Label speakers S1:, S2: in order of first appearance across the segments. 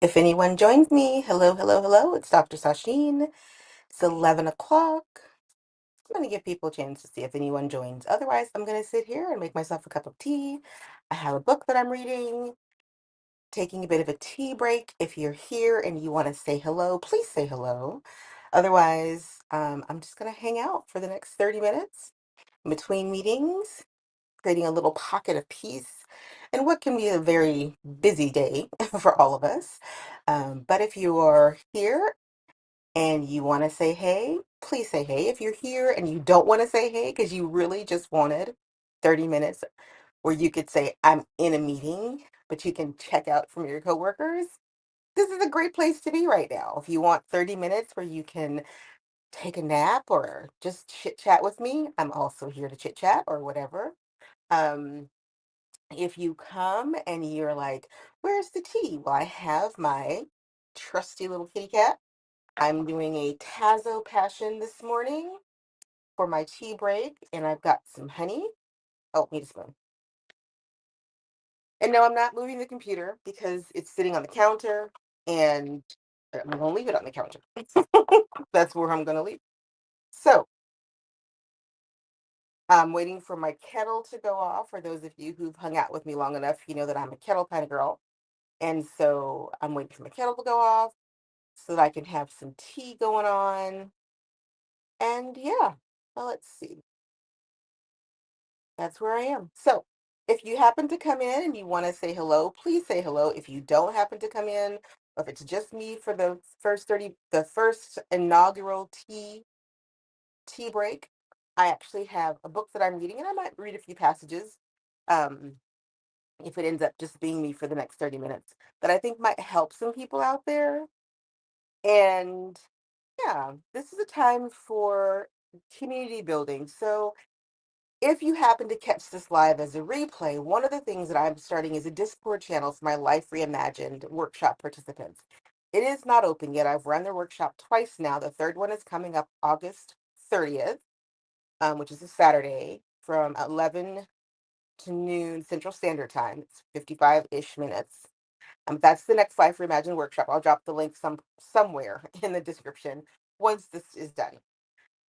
S1: If anyone joins me, hello, hello, hello, it's Dr. Sacheen. It's 11 o'clock. I'm going to give people a chance to see if anyone joins. Otherwise, I'm going to sit here and make myself a cup of tea. I have a book that I'm reading, taking a bit of a tea break. If you're here and you want to say hello, please say hello. Otherwise, I'm just going to hang out for the next 30 minutes in between meetings, creating a little pocket of peace and what can be a very busy day for all of us. But if you are here and you want to say hey, please say hey. If you're here and you don't want to say hey because you really just wanted 30 minutes where you could say, I'm in a meeting, but you can check out from your coworkers, this is a great place to be right now. If you want 30 minutes where you can take a nap or just chit chat with me, I'm also here to chit chat or whatever. Um, if you come and you're like, where's the tea? Well, I have my trusty little kitty cat. I'm doing a Tazo Passion this morning for my tea break, and I've got some honey. Oh, need a spoon. And no, I'm not moving the computer because it's sitting on the counter, and I'm going to leave it on the counter. That's where I'm going to leave. So I'm waiting for my kettle to go off. For those of you who've hung out with me long enough, you know that I'm a kettle kind of girl. And so I'm waiting for my kettle to go off so that I can have some tea going on. And yeah, well, let's see. That's where I am. So if you happen to come in and you want to say hello, please say hello. If you don't happen to come in, or if it's just me for the the first inaugural tea break, I actually have a book that I'm reading, and I might read a few passages. Um, if it ends up just being me for the next 30 minutes, that I think might help some people out there. And yeah, this is a time for community building. So if you happen to catch this live as a replay, one of the things that I'm starting is a Discord channel for my Life Reimagined workshop participants. It is not open yet. I've run the workshop twice now. The third one is coming up August 30th, which is a Saturday from 11 to noon Central Standard Time. It's 55-ish minutes. That's the next Life Reimagined workshop. I'll drop the link somewhere in the description once this is done.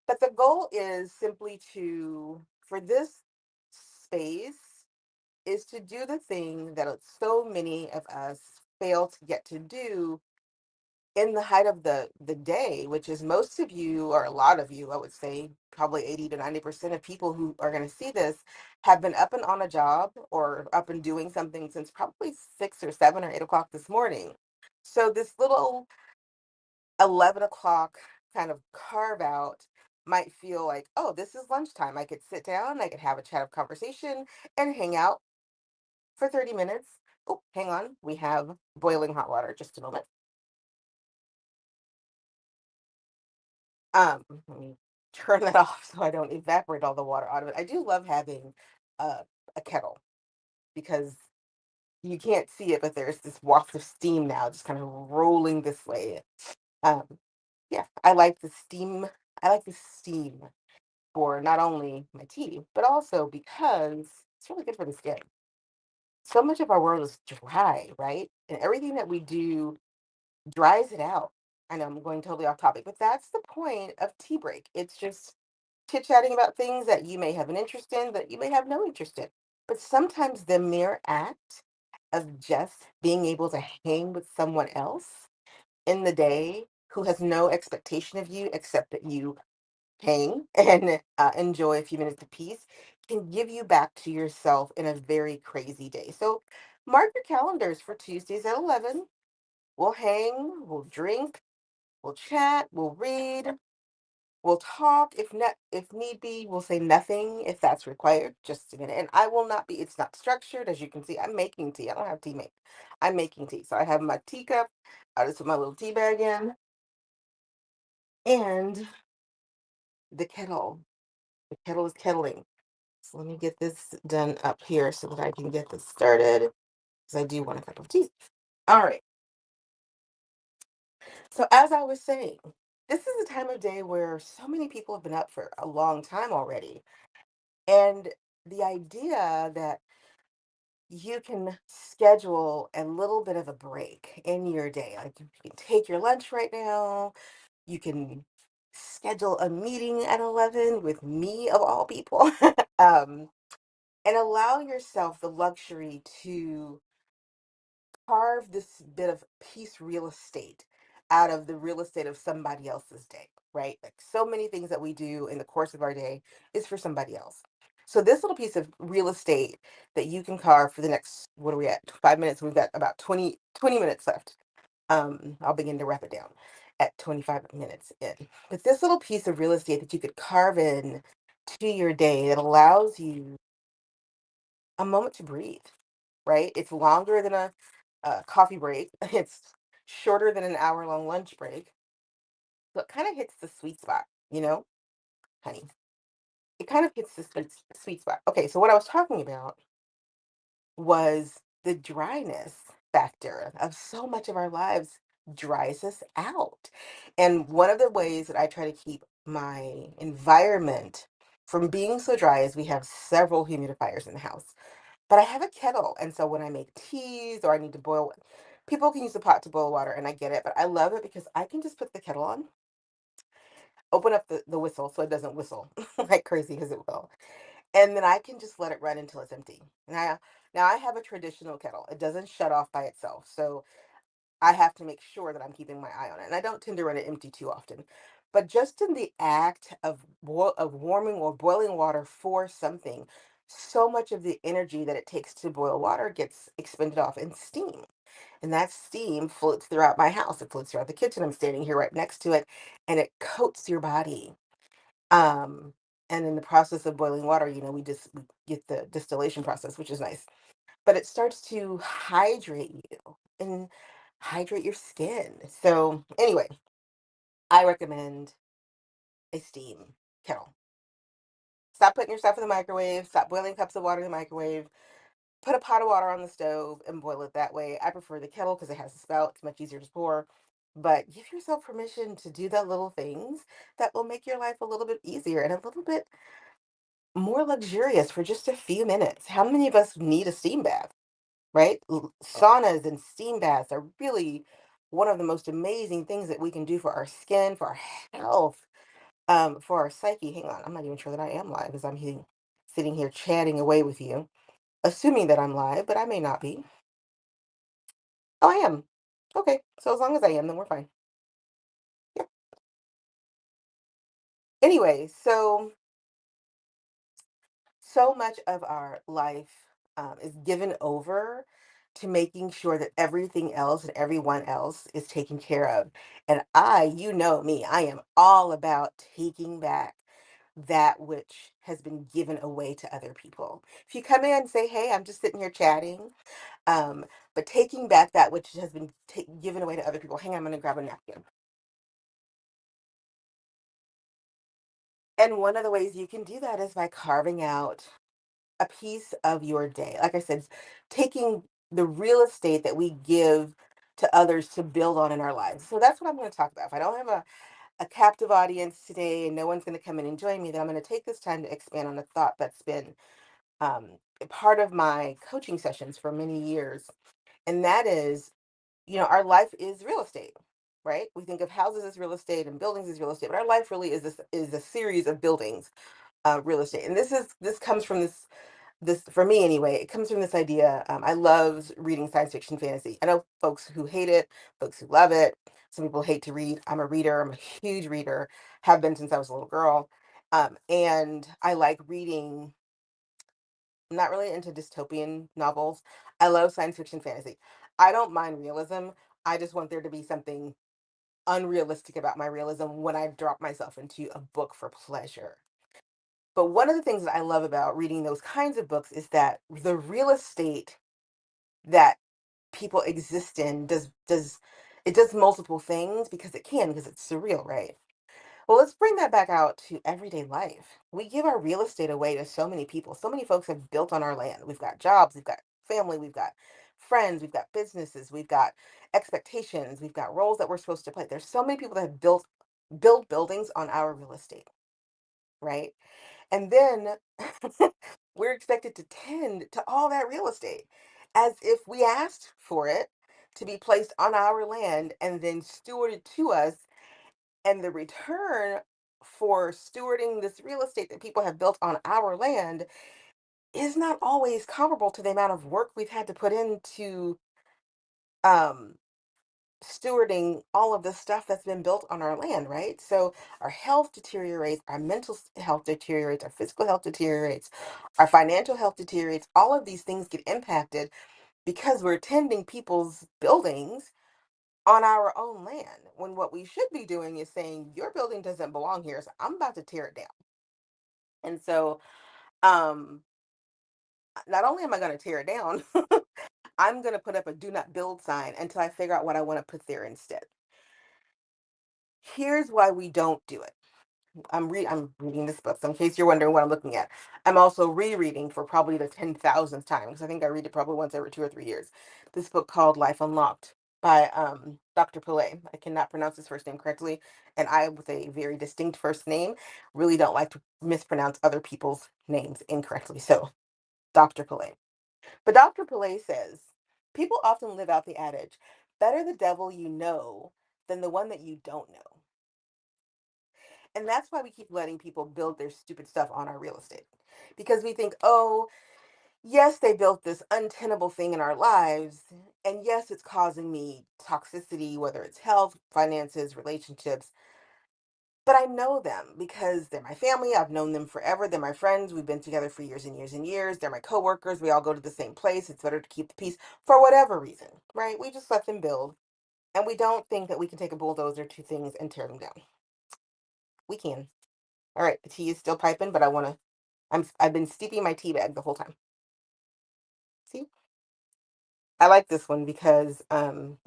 S1: But the goal is simply for this space, is to do the thing that so many of us fail to get to do in the height of the day, which is most of you, or a lot of you, I would say probably 80 to 90% of people who are going to see this have been up and on a job or up and doing something since probably 6 or 7 or 8 o'clock this morning. So this little 11 o'clock kind of carve out might feel like, oh, this is lunchtime. I could sit down, I could have a chat of conversation and hang out for 30 minutes. Oh, hang on. We have boiling hot water. Just a moment. Let me turn that off so I don't evaporate all the water out of it. I do love having uh, a kettle because you can't see it, but there's this waft of steam now just kind of rolling this way. Um, yeah, I like the steam. I like the steam for not only my tea, but also because it's really good for the skin. So much of our world is dry, right? And everything that we do dries it out. I know I'm going totally off topic, but that's the point of tea break. It's just chit chatting about things that you may have an interest in, that you may have no interest in. But sometimes the mere act of just being able to hang with someone else in the day who has no expectation of you except that you hang and enjoy a few minutes of peace can give you back to yourself in a very crazy day. So mark your calendars for Tuesdays at 11. We'll hang, we'll drink, we'll chat, we'll read, we'll talk. If need be, we'll say nothing if that's required. Just a minute. And I will not be, it's not structured. As you can see, I'm making tea. I don't have tea make. I'm making tea. So I have my teacup. I just put my little tea bag in and the kettle. The kettle is kettling. So let me get this done up here so that I can get this started because I do want a cup of tea. All right. So as I was saying, this is a time of day where so many people have been up for a long time already. And the idea that you can schedule a little bit of a break in your day. Like you can take your lunch right now. You can schedule a meeting at 11 with me of all people. um, and allow yourself the luxury to carve this bit of piece real estate out of the real estate of somebody else's day, right? Like so many things that we do in the course of our day is for somebody else. So this little piece of real estate that you can carve for the next, what are we at? 5 minutes. We've got about 20 minutes left. I'll begin to wrap it down at 25 minutes in. But this little piece of real estate that you could carve in to your day that allows you a moment to breathe, right? It's longer than a coffee break. It's shorter than an hour-long lunch break. So it kind of hits the sweet spot, honey. It kind of hits the sweet spot. Okay, so what I was talking about was the dryness factor of so much of our lives dries us out. And one of the ways that I try to keep my environment from being so dry is we have several humidifiers in the house. But I have a kettle, and so when I make teas or I need to boil, people can use the pot to boil water, and I get it, but I love it because I can just put the kettle on, open up the whistle so it doesn't whistle like crazy because it will, and then I can just let it run until it's empty. And now I have a traditional kettle. It doesn't shut off by itself, so I have to make sure that I'm keeping my eye on it. And I don't tend to run it empty too often. But just in the act of warming or boiling water for something, so much of the energy that it takes to boil water gets expended off in steam. And that steam floats throughout my house. It floats throughout the kitchen. I'm standing here right next to it, and it coats your body. Um, and in the process of boiling water, we get the distillation process, which is nice, but it starts to hydrate you and hydrate your skin. So, anyway, I recommend a steam kettle. Stop putting your stuff in the microwave, stop boiling cups of water in the microwave. Put a pot of water on the stove and boil it that way. I prefer the kettle because it has a spout. It's much easier to pour. But give yourself permission to do the little things that will make your life a little bit easier and a little bit more luxurious for just a few minutes. How many of us need a steam bath? Right? Saunas and steam baths are really one of the most amazing things that we can do for our skin, for our health, for our psyche. Hang on, I'm not even sure that I am live because sitting here chatting away with you, assuming that I'm live, but I may not be. Oh, I am. Okay, so as long as I am, then we're fine. Yep. Anyway, so much of our life is given over to making sure that everything else and everyone else is taken care of. And you know me, I am all about taking back that which has been given away to other people. If you come in and say, "Hey, I'm just sitting here chatting," um, but taking back that which has been given away to other people. Hang on, I'm going to grab a napkin. And one of the ways you can do that is by carving out a piece of your day. Like I said, taking the real estate that we give to others to build on in our lives. So that's what I'm going to talk about. If I don't have a captive audience today and no one's going to come in and join me, then I'm going to take this time to expand on a thought that's been a part of my coaching sessions for many years. And that is, our life is real estate, right? We think of houses as real estate and buildings as real estate, but our life really is a series of buildings, real estate. And this comes from this for me anyway, it comes from this idea. I love reading science fiction fantasy. I know folks who hate it, folks who love it. Some people hate to read. I'm a reader. I'm a huge reader, have been since I was a little girl. And I like reading. I'm not really into dystopian novels. I love science fiction fantasy. I don't mind realism. I just want there to be something unrealistic about my realism when I drop myself into a book for pleasure. But one of the things that I love about reading those kinds of books is that the real estate that people exist in does multiple things because it can, because it's surreal, right? Well, let's bring that back out to everyday life. We give our real estate away to so many people. So many folks have built on our land. We've got jobs, we've got family, we've got friends, we've got businesses, we've got expectations, we've got roles that we're supposed to play. There's so many people that have built buildings on our real estate, right? And then we're expected to tend to all that real estate. as if we asked for it to be placed on our land and then stewarded to us. And the return for stewarding this real estate that people have built on our land is not always comparable to the amount of work we've had to put into um, stewarding all of the stuff that's been built on our land, right? So our health deteriorates, our mental health deteriorates, our physical health deteriorates, our financial health deteriorates. All of these things get impacted because we're tending people's buildings on our own land, when what we should be doing is saying your building doesn't belong here, so I'm about to tear it down. And so um not only am I going to tear it down, I'm going to put up a do not build sign until I figure out what I want to put there instead. Here's why we don't do it. I'm reading this book, so in case you're wondering what I'm looking at, I'm also rereading for probably the 10,000th time, because I think I read it probably once every 2 or 3 years. This book called Life Unlocked by Dr. Pillay. I cannot pronounce his first name correctly, and I, with a very distinct first name, really don't like to mispronounce other people's names incorrectly. So, Dr. Pillay. But Dr. Pillay says people often live out the adage, better the devil you know than the one that you don't know. And that's why we keep letting people build their stupid stuff on our real estate. Because we think, oh, yes, they built this untenable thing in our lives. And yes, it's causing me toxicity, whether it's health, finances, relationships. But I know them because they're my family. I've known them forever. They're my friends. We've been together for years and years and years. They're my coworkers. We all go to the same place. It's better to keep the peace for whatever reason, right? We just let them build. And we don't think that we can take a bulldozer to things and tear them down. We can. All right, the tea is still piping, but I've been steeping my tea bag the whole time. See? I like this one because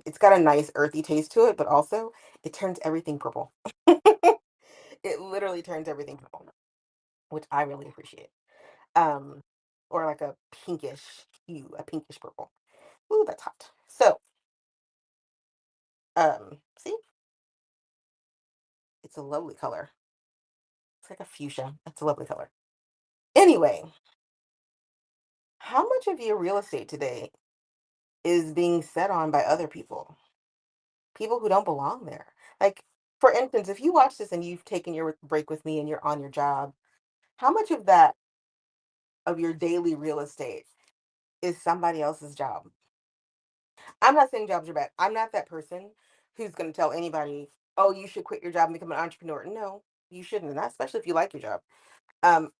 S1: it's got a nice earthy taste to it, but also it turns everything purple. It literally turns everything purple, which I really appreciate. Um or like a pinkish hue, a pinkish purple. Ooh, that's hot. So, see? It's a lovely color. It's like a fuchsia. It's a lovely color. Anyway, how much of your real estate today is being set on by other people? People who don't belong there. Like, for instance, if you watch this and you've taken your break with me and you're on your job, how much of that of your daily real estate is somebody else's job? I'm not saying jobs are bad. I'm not that person who's going to tell anybody, "Oh, you should quit your job and become an entrepreneur." No, you shouldn't, and especially if you like your job. Um,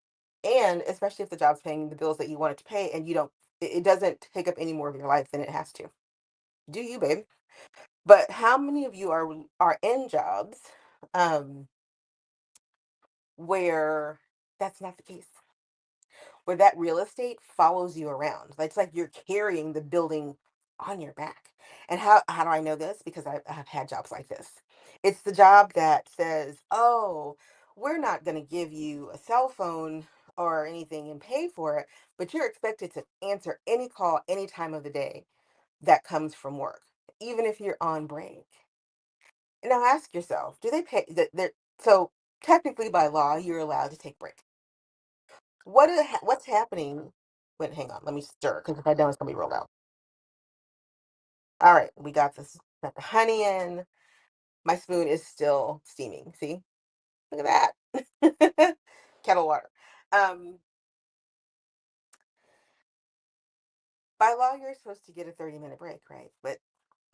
S1: and especially if the job's paying the bills that you want it to pay, and you don't, it doesn't take up any more of your life than it has to. Do you, babe? But how many of you are in jobs um, where that's not the case? Where that real estate follows you around. Like, it's like you're carrying the building on your back. And how do I know this? Because I've had jobs like this. It's the job that says, "Oh, we're not going to give you a cell phone or anything and pay for it, but you're expected to answer any call any time of the day that comes from work, even if you're on break." Now ask yourself, do they pay that? So technically by law, you're allowed to take breaks. What's happening? Wait, hang on. Let me stir because if I don't, it's gonna be rolled out. All right, we got this. Got the honey in. My spoon is still steaming. See, look at that. Kettle water. Um, by law, you're supposed to get a 30-minute break, right? But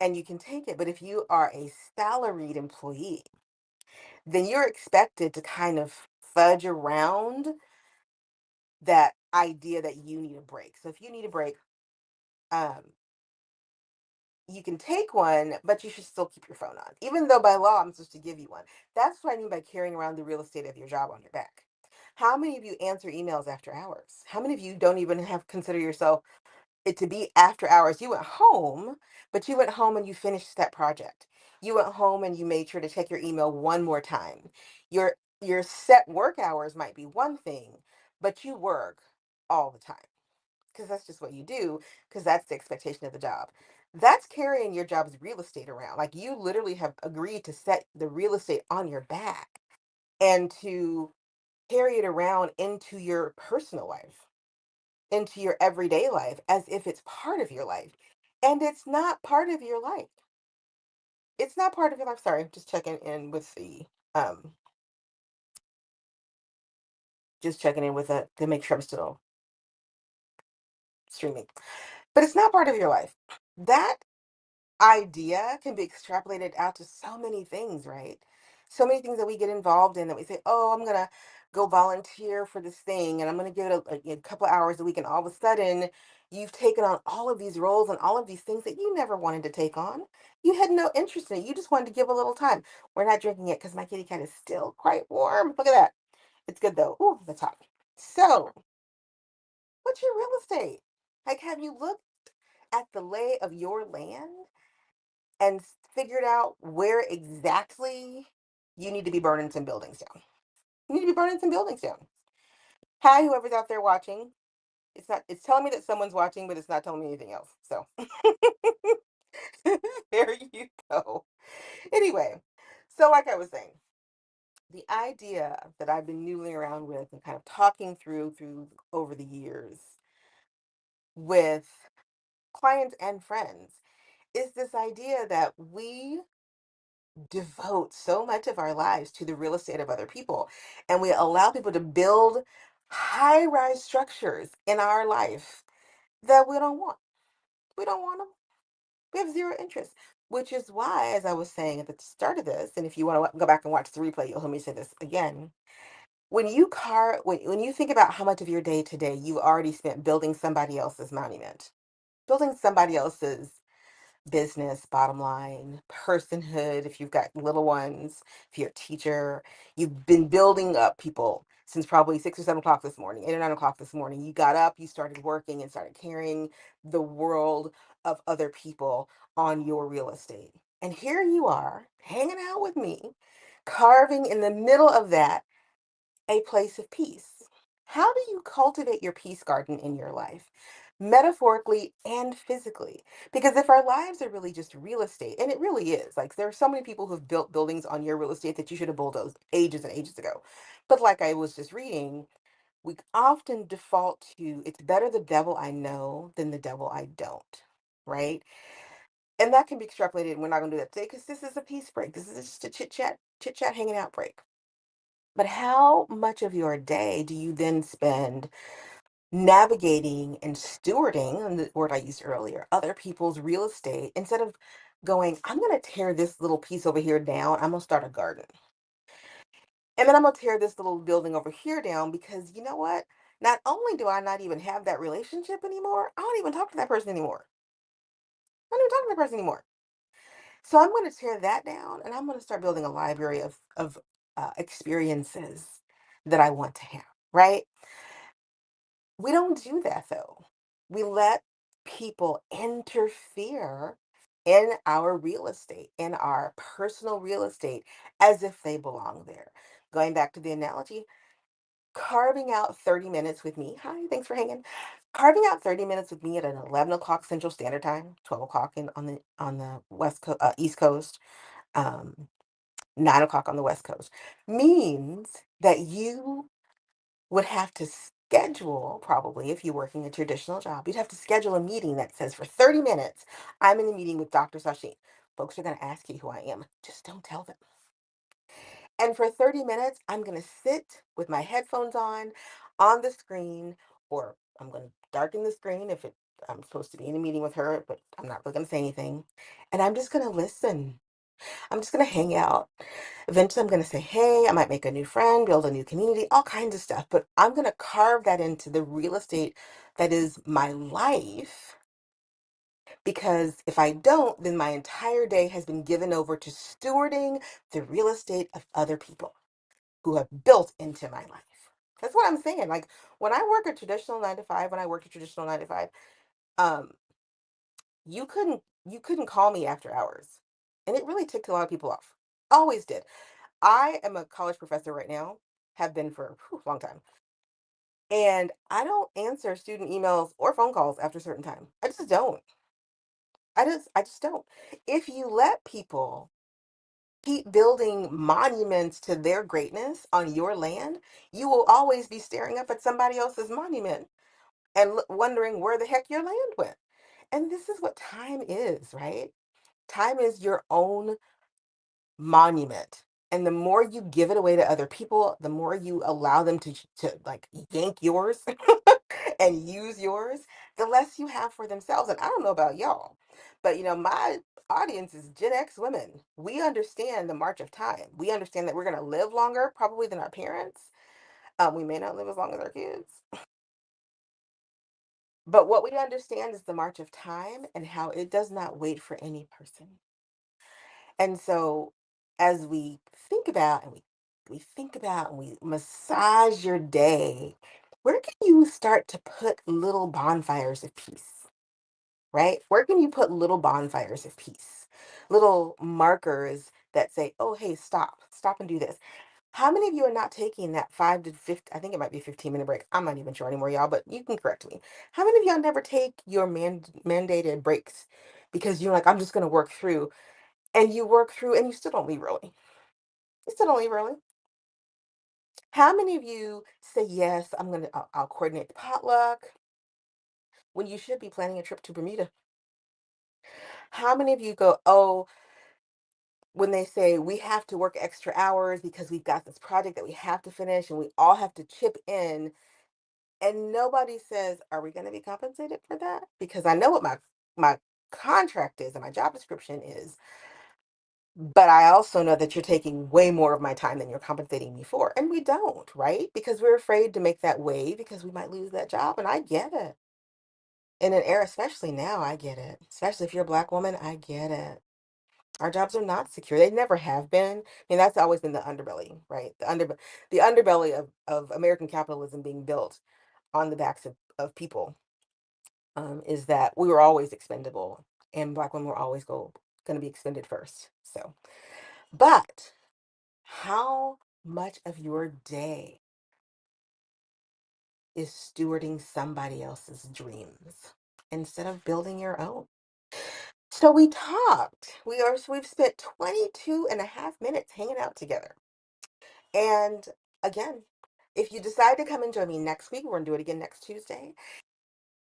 S1: and you can take it. But if you are a salaried employee, then you're expected to kind of fudge around that idea that you need a break. So if you need a break, um, you can take one, but you should still keep your phone on, even though by law I'm supposed to give you one. That's what I mean by carrying around the real estate of your job on your back. How many of you answer emails after hours? How many of you don't even have consider yourself it to be after hours? You went home, but you went home and you finished that project. You went home and you made sure to check your email one more time. Your set work hours might be one thing, but you work all the time because that's just what you do, because that's the expectation of the job. That's carrying your job's real estate around. Like, you literally have agreed to set the real estate on your back and to carry it around into your personal life. into your everyday life as if it's part of your life. And it's not part of your life. It's not part of your life. Sorry, just checking in with the just checking in with it to make sure I'm still streaming. But it's not part of your life. That idea can be extrapolated out to so many things, right? So many things that we get involved in that we say, oh, I'm going to go volunteer for this thing and I'm going to give it a couple of hours a week. And all of a sudden, you've taken on all of these roles and all of these things that you never wanted to take on. You had no interest in it. You just wanted to give a little time. We're not drinking it because my kitty cat is still quite warm. Look at that. It's good though. Ooh, that's hot. So, what's your real estate? Like, have you looked at the lay of your land and figured out where exactly you need to be burning some buildings down? You need to be burning some buildings down. Hi, whoever's out there watching. It's telling me that someone's watching, but it's not telling me anything else. So there you go. Anyway, so like I was saying, the idea that I've been noodling around with and kind of talking through over the years with clients and friends is this idea that we devote so much of our lives to the real estate of other people, and we allow people to build high rise structures in our life that we don't want. We don't want them. We have zero interest, which is why, as I was saying at the start of this, and if you want to go back and watch the replay, you'll hear me say this again. When you think about how much of your day today you already spent building somebody else's monument, building somebody else's business, bottom line, personhood, if you've got little ones, if you're a teacher, you've been building up people since probably 6 or 7 o'clock this morning, 8 or 9 o'clock this morning. You got up, you started working and started carrying the world of other people on your real estate. And here you are hanging out with me, carving in the middle of that a place of peace. How do you cultivate your peace garden in your life? Metaphorically and physically. Because if our lives are really just real estate, and it really is, like there are so many people who've built buildings on your real estate that you should have bulldozed ages and ages ago. But like I was just reading, we often default to it's better the devil I know than the devil I don't, right? And that can be extrapolated. And we're not going to do that today because this is a peace break. This is just a chit chat, hanging out break. But how much of your day do you then spend navigating and stewarding, and the word I used earlier, other people's real estate instead of going, I'm going to tear this little piece over here down. I'm going to start a garden. And then I'm going to tear this little building over here down because you know what? Not only do I not even have that relationship anymore, I don't even talk to that person anymore. I don't even talk to that person anymore. So I'm going to tear that down and I'm going to start building a library of experiences that I want to have, right? We don't do that though. We let people interfere in our real estate, in our personal real estate, as if they belong there. Going back to the analogy, carving out 30 minutes with me. Hi, thanks for hanging. Carving out 30 minutes with me at an 11 o'clock Central Standard Time, 12 o'clock on the East Coast, um, 9 o'clock on the West Coast, means that you would have to schedule, probably if you're working a traditional job, you'd have to schedule a meeting that says for 30 minutes, I'm in a meeting with Dr. Sacheen. Folks are going to ask you who I am. Just don't tell them. And for 30 minutes, I'm going to sit with my headphones on the screen, or I'm going to darken the screen if I'm supposed to be in a meeting with her, but I'm not really going to say anything. And I'm just going to listen. I'm just going to hang out. Eventually, I'm going to say, hey, I might make a new friend, build a new community, all kinds of stuff. But I'm going to carve that into the real estate that is my life. Because if I don't, then my entire day has been given over to stewarding the real estate of other people who have built into my life. That's what I'm saying. Like when I work a traditional 9 to 5, when I worked a traditional 9 to 5, um, you couldn't call me after hours. And it really ticked a lot of people off. Always did. I am a college professor right now, have been for a long time. And I don't answer student emails or phone calls after a certain time. I just don't. I just don't. If you let people keep building monuments to their greatness on your land, you will always be staring up at somebody else's monument and wondering where the heck your land went. And this is what time is, right? Time is your own monument. And the more you give it away to other people, the more you allow them to like yank yours and use yours, the less you have for themselves. And I don't know about y'all, but my audience is Gen X women. We understand the march of time. We understand that we're going to live longer, probably than our parents. We may not live as long as our kids, but what we understand is the march of time and how it does not wait for any person. And so as we think about and we think about and we massage your day, where can you start to put little bonfires of peace, right? Where can you put little bonfires of peace? Little markers that say, "Oh, hey, stop. Stop and do this." How many of you are not taking that 5 to 50, I think it might be 15-minute break. I'm not even sure anymore, y'all, but you can correct me. How many of y'all never take your mandated breaks because you're like, "I'm just going to work through," and you work through and you still don't leave early? You still don't leave early. How many of you say, yes, I'll coordinate the potluck when you should be planning a trip to Bermuda? How many of you go, oh, when they say we have to work extra hours because we've got this project that we have to finish and we all have to chip in, and nobody says, are we going to be compensated for that? Because I know what my contract is and my job description is, but I also know that you're taking way more of my time than you're compensating me for. And we don't, right? Because we're afraid to make that wave because we might lose that job. And I get it. In an era, especially now, I get it. Especially if you're a Black woman, I get it. Our jobs are not secure. They never have been. I mean, that's always been the underbelly, right? The underbelly of American capitalism being built on the backs of people, is that we were always expendable and Black women were always going to be expended first. So, but how much of your day is stewarding somebody else's dreams instead of building your own? So we talked. We've spent 22 and a half minutes hanging out together. And again, if you decide to come and join me next week, we're going to do it again next Tuesday.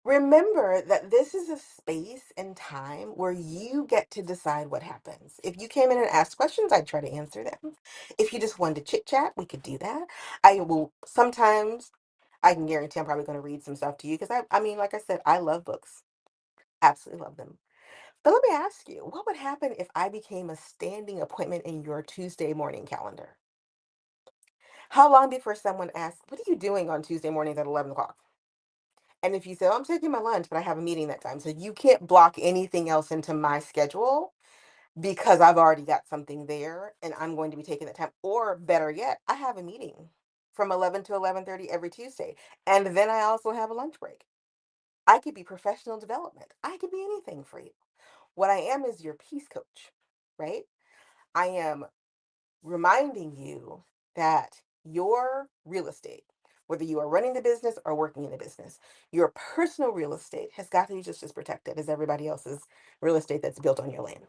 S1: Remember that this is a space and time where you get to decide what happens. If you came in and asked questions, I'd try to answer them. If you just wanted to chit chat, we could do that. I will sometimes, I can guarantee I'm probably going to read some stuff to you because I mean, like I said, I love books, absolutely love them. But let me ask you, what would happen if I became a standing appointment in your Tuesday morning calendar? How long before someone asks, what are you doing on Tuesday mornings at 11 o'clock? And if you say, oh, I'm taking my lunch, but I have a meeting that time. So you can't block anything else into my schedule because I've already got something there and I'm going to be taking that time. Or better yet, I have a meeting from 11 to 11:30 every Tuesday. And then I also have a lunch break. I could be professional development. I could be anything for you. What I am is your peace coach, right? I am reminding you that your real estate, whether you are running the business or working in the business, your personal real estate has got to be just as protected as everybody else's real estate that's built on your land.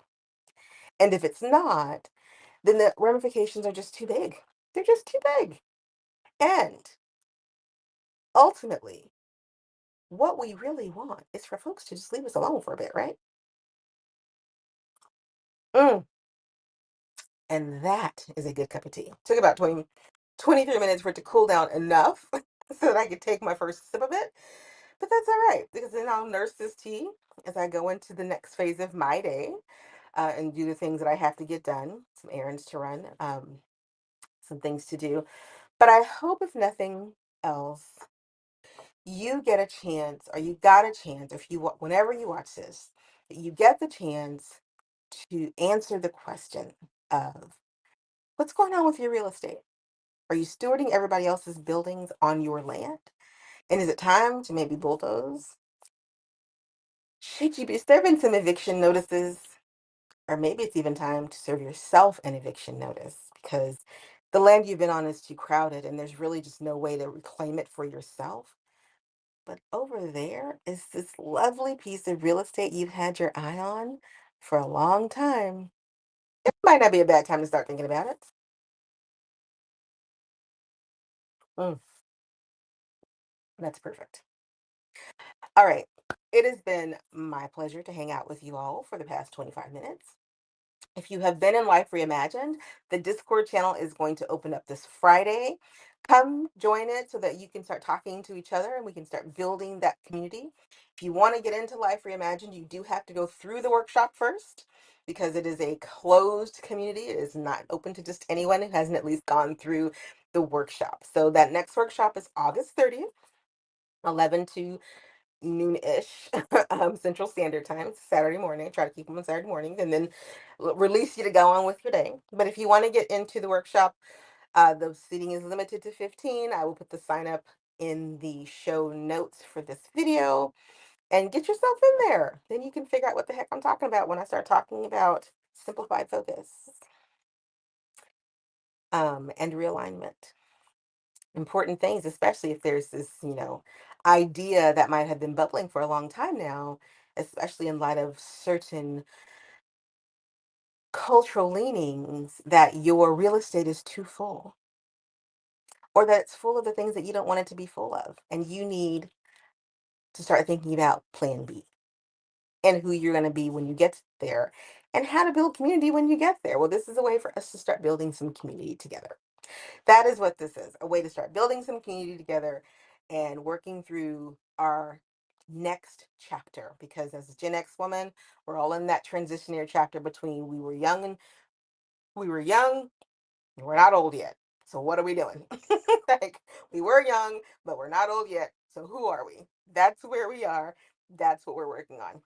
S1: And if it's not, then the ramifications are just too big. They're just too big. And ultimately, what we really want is for folks to just leave us alone for a bit, right? Mm. And that is a good cup of tea. Took about 23 minutes for it to cool down enough so that I could take my first sip of it. But that's all right because then I'll nurse this tea as I go into the next phase of my day, and do the things that I have to get done, some errands to run, some things to do. But I hope, if nothing else, you get a chance, or you got a chance, if you whenever you watch this, that you get the chance to answer the question of what's going on with your real estate. Are you stewarding everybody else's buildings on your land? And is it time to maybe bulldoze? Should you be serving some eviction notices? Or maybe it's even time to serve yourself an eviction notice because the land you've been on is too crowded and there's really just no way to reclaim it for yourself. But over there is this lovely piece of real estate you've had your eye on for a long time. It might not be a bad time to start thinking about it. Mm, that's perfect. All right. It has been my pleasure to hang out with you all for the past 25 minutes. If you have been in Life Reimagined, the Discord channel is going to open up this Friday. Come join it so that you can start talking to each other and we can start building that community. If you want to get into Life Reimagined, you do have to go through the workshop first because it is a closed community. It is not open to just anyone who hasn't at least gone through the workshop. So that next workshop is August 30th, 11 to noon-ish Central Standard Time, Saturday morning. Try to keep them on Saturday mornings and then release you to go on with your day. But if you want to get into the workshop, the seating is limited to 15. I will put the sign up in the show notes for this video and get yourself in there. Then you can figure out what the heck I'm talking about when I start talking about simplified focus and realignment. Important things, especially if there's this, idea that might have been bubbling for a long time now, especially in light of certain cultural leanings that your real estate is too full or that it's full of the things that you don't want it to be full of. And you need to start thinking about plan B and who you're going to be when you get there and how to build community when you get there. Well, this is a way for us to start building some community together. That is what this is, a way to start building some community together and working through our next chapter. Because as a Gen X woman, we're all in that transitionary chapter between we were young and we're not old yet. So what are we doing? Like we were young, but we're not old yet. So who are we? That's where we are. That's what we're working on.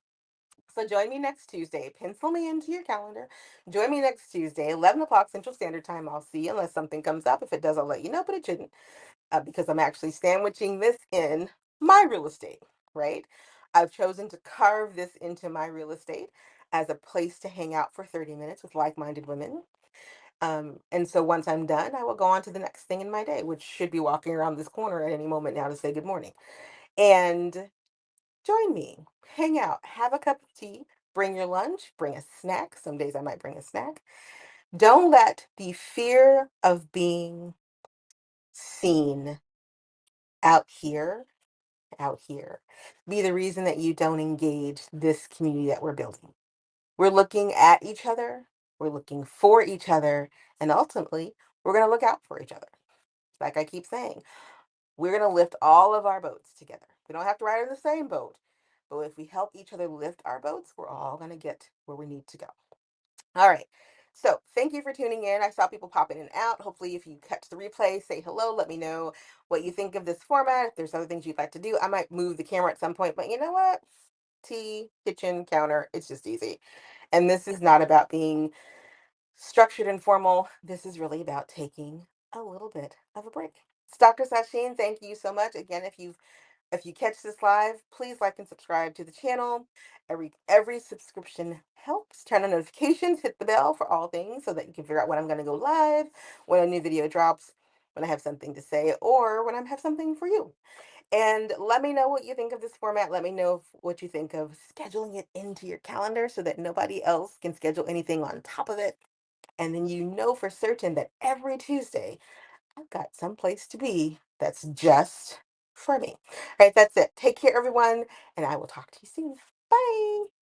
S1: So join me next Tuesday. Pencil me into your calendar. Join me next Tuesday, 11 o'clock Central Standard Time. I'll see you unless something comes up. If it does, I'll let you know, but it shouldn't because I'm actually sandwiching this in my real estate, right? I've chosen to carve this into my real estate as a place to hang out for 30 minutes with like-minded women. And so once I'm done, I will go on to the next thing in my day, which should be walking around this corner at any moment now to say good morning. And join me, hang out, have a cup of tea, bring your lunch, bring a snack. Some days I might bring a snack. Don't let the fear of being seen out here, out here, be the reason that you don't engage this community that we're building. We're looking at each other, we're looking for each other, and ultimately, we're going to look out for each other. Like I keep saying, we're going to lift all of our boats together. We don't have to ride in the same boat, but if we help each other lift our boats, we're all going to get where we need to go. All right. So thank you for tuning in. I saw people popping in and out. Hopefully, if you catch the replay, say hello. Let me know what you think of this format. If there's other things you'd like to do, I might move the camera at some point. But you know what? Tea, kitchen, counter, it's just easy. And this is not about being structured and formal. This is really about taking a little bit of a break. It's Dr. Sacheen. Thank you so much. Again, if you catch this live, please like and subscribe to the channel. Every subscription helps. Turn on notifications, hit the bell for all things so that you can figure out when I'm going to go live, when a new video drops, when I have something to say, or when I have something for you. And let me know what you think of this format. Let me know what you think of scheduling it into your calendar so that nobody else can schedule anything on top of it. And then you know for certain that every Tuesday I've got some place to be that's just for me. All right, that's it. Take care, everyone, and I will talk to you soon. Bye.